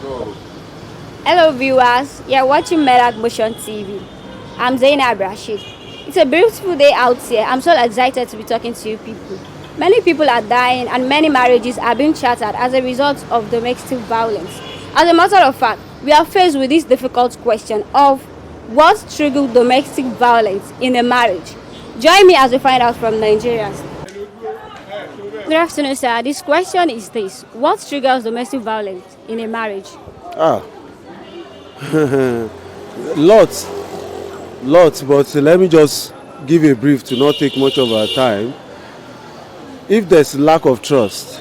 Hello viewers, you're watching Merak Motion TV. I'm Zainab Rashid. It's a beautiful day out here. I'm so excited to be talking to you people. Many people are dying and many marriages are being shattered as a result of domestic violence. As a matter of fact, we are faced with this difficult question of what triggers domestic violence in a marriage. Join me as we find out from Nigerians. Good afternoon, sir. This question is this: what triggers domestic violence in a marriage? Ah, lots, lots, but let me just give a brief to not take much of our time. If there's lack of trust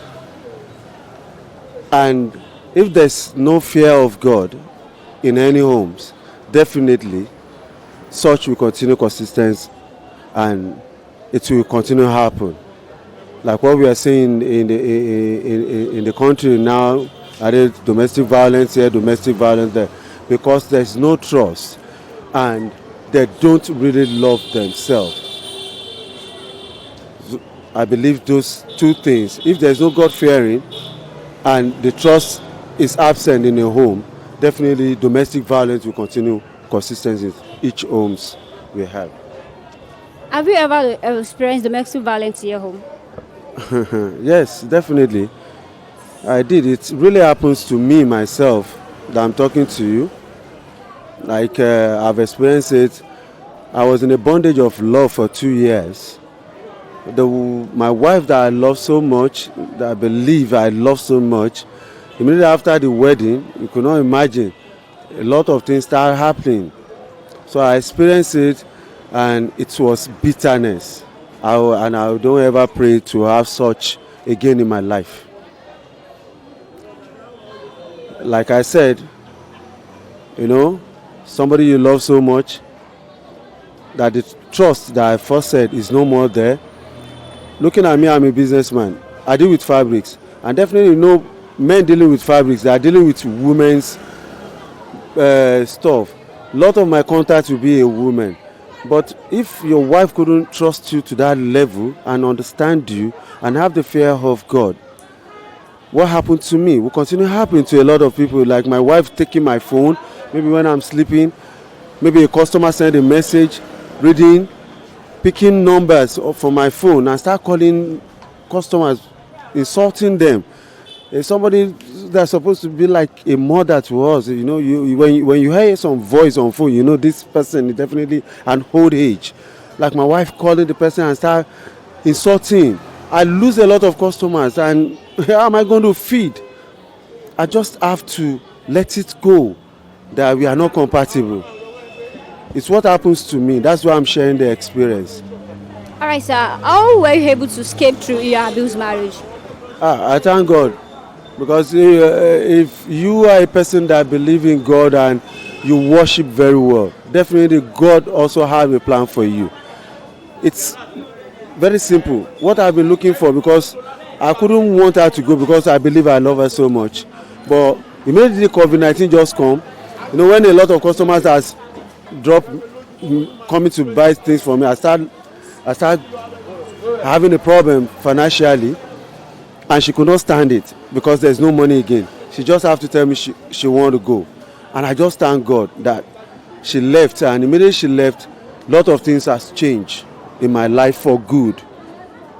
and if there's no fear of God in any homes, definitely such will continue consistent and it will continue to happen. Like what we are seeing in the country now, are there domestic violence here, domestic violence there, because there's no trust and they don't really love themselves. I believe those two things. If there's no God fearing and the trust is absent in a home, definitely domestic violence will continue consistent in each homes we have. Have you ever experienced domestic violence in your home? Yes, definitely. I did. It really happens to me myself that I'm talking to you. Like I've experienced it. I was in a bondage of love for 2 years. My wife that I love so much, that I believe I love so much, immediately after the wedding, you could not imagine, a lot of things started happening. So I experienced it and it was bitterness. And I don't ever pray to have such again in my life. Like I said, you know, somebody you love so much that the trust that I first said is no more there. Looking at me, I'm a businessman. I deal with fabrics, and definitely you know men dealing with fabrics. They are dealing with women's stuff. A lot of my contacts will be a woman. But if your wife couldn't trust you to that level and understand you and have the fear of God, what happened to me will continue happening to a lot of people. Like my wife taking my phone, maybe when I'm sleeping, maybe a customer send a message, reading, picking numbers from my phone and start calling customers, insulting them. Somebody that's supposed to be like a mother to us, you know, when you hear some voice on phone, you know this person is definitely an old age. Like my wife calling the person and start insulting. I lose a lot of customers and how am I going to feed? I just have to let it go that we are not compatible. It's what happens to me. That's why I'm sharing the experience. All right, sir. How were you able to escape through your abused marriage? I thank God because if you are a person that believes in God and you worship very well, definitely God also have a plan for you. It's very simple. What I've been looking for, because I couldn't want her to go because I believe I love her so much. But immediately COVID-19 just come, you know, when a lot of customers has dropped coming to buy things from me, I start having a problem financially, and she could not stand it because there's no money again. She just have to tell me she want to go, and I just thank God that she left, and immediately she left, a lot of things has changed in my life for good.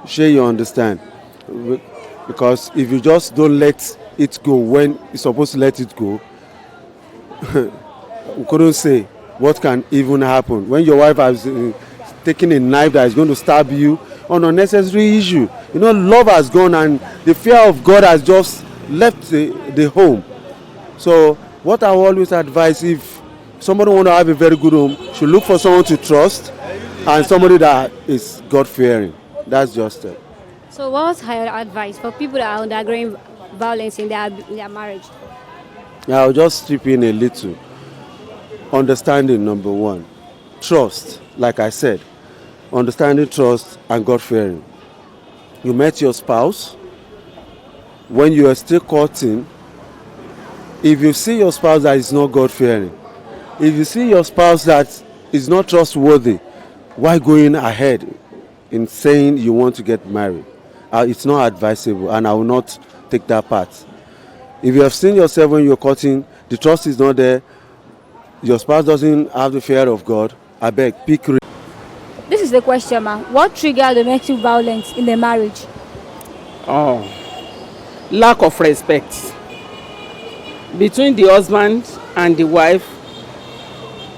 Sure, you understand? Because if you just don't let it go when you're supposed to let it go, we couldn't say what can even happen when your wife has taken a knife that is going to stab you on unnecessary issue. You know, love has gone and the fear of God has just left the home. So what I always advise, if somebody want to have a very good home, should look for someone to trust and somebody that is God fearing. That's just it. So, what's your advice for people that are undergoing violence in their marriage? Now I'll just chip in a little. Understanding, number one. Trust, like I said. Understanding, trust, and God fearing. You met your spouse. When you are still courting, if you see your spouse that is not God fearing, if you see your spouse that is not trustworthy, why going ahead in saying you want to get married? It's not advisable, and I will not take that part. If you have seen yourself when you're cutting, the trust is not there, your spouse doesn't have the fear of God, I beg, pick. This is the question, ma. What triggered domestic violence in the marriage? Oh, lack of respect between the husband and the wife,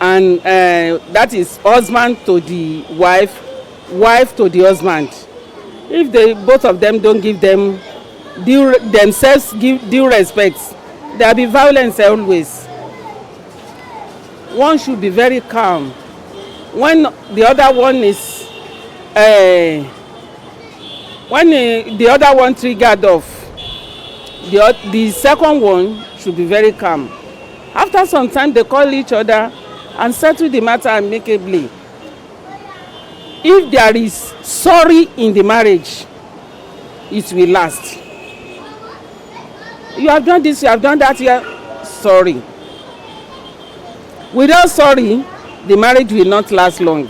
and that is husband to the wife, wife to the husband. If they both of them don't give them themselves give due respect, there will be violence always. One should be very calm. When the other one is the other one triggered off, the second one should be very calm. After some time, they call each other and settle the matter amicably. If there is sorry in the marriage, it will last. You have done this, you have done that, you are sorry. Without sorry, the marriage will not last long.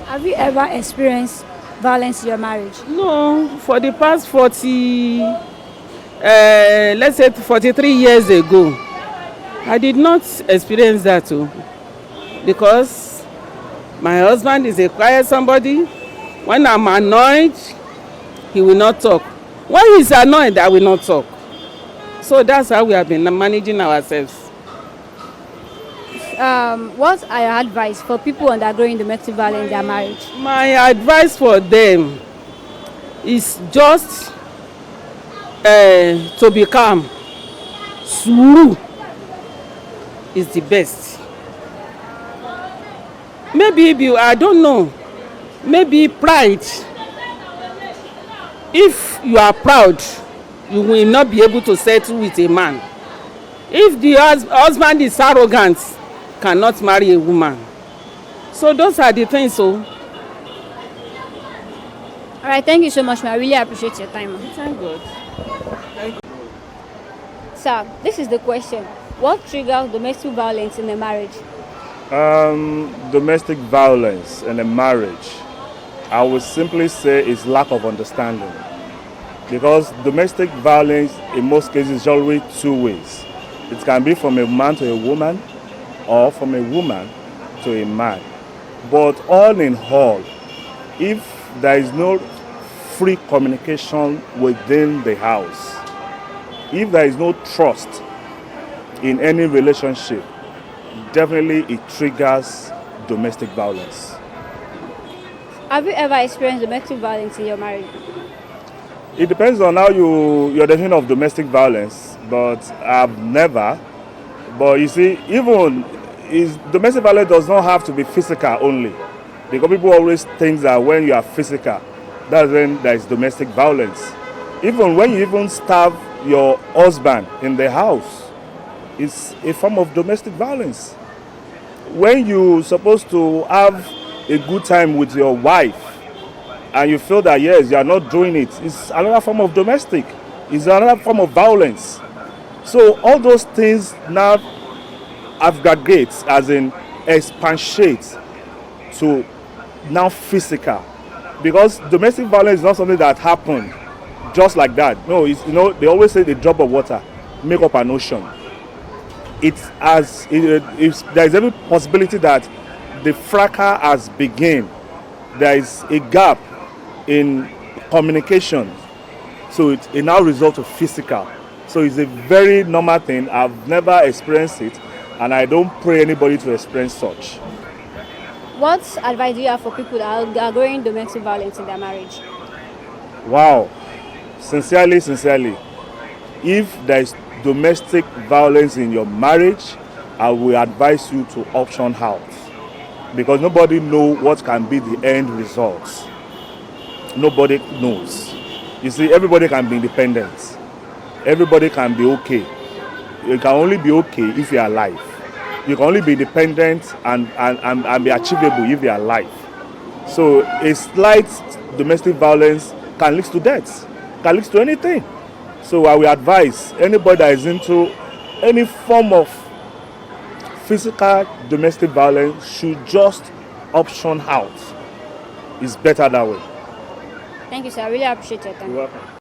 Have you ever experienced violence in your marriage? No, for the past 43 years ago, I did not experience that too, because my husband is a quiet somebody. When I'm annoyed, he will not talk. When he's annoyed, I will not talk. So that's how we have been managing ourselves. What are your advice for people undergoing domestic violence in their marriage? My advice for them is just to be calm. Sùúrù is the best. Maybe I don't know, maybe pride. If you are proud, you will not be able to settle with a man. If the husband is arrogant, cannot marry a woman. So those are the things. So All right, thank you so much, ma. I really appreciate your time, ma. thank God. Sir, this is the question. What triggers domestic violence in a marriage? Domestic violence in a marriage, I would simply say is lack of understanding. Because domestic violence in most cases is always two ways. It can be from a man to a woman, or from a woman to a man. But all in all, if there is no free communication within the house, if there is no trust in any relationship, definitely it triggers domestic violence. Have you ever experienced domestic violence in your marriage? It depends on how your definition of domestic violence, but I've never. But you see, domestic violence does not have to be physical only, because people always think that when you are physical, that's when there is domestic violence. Even when you even stab your husband in the house, it's a form of domestic violence. When you're supposed to have a good time with your wife and you feel that yes, you are not doing it, it's another form of domestic. It's another form of violence. So all those things now aggregates, as in expatiate to now physical, because domestic violence is not something that happened just like that. No, it's, they always say the drop of water make up an ocean. There is every possibility that the fracas has begun. There is a gap in communication, so it now results to physical. So it's a very normal thing. I've never experienced it, and I don't pray anybody to experience such. What advice do you have for people that are going domestic violence in their marriage? Wow, sincerely, if there is domestic violence in your marriage, I will advise you to option out, because nobody knows what can be the end results. Nobody knows. You see, everybody can be independent. Everybody can be okay. You can only be okay if you are alive. You can only be independent and be achievable if you are alive. So a slight domestic violence can lead to death, can lead to anything. So I will advise anybody that is into any form of physical domestic violence should just option out. It's better that way. Thank you, sir. I really appreciate your time. You're welcome.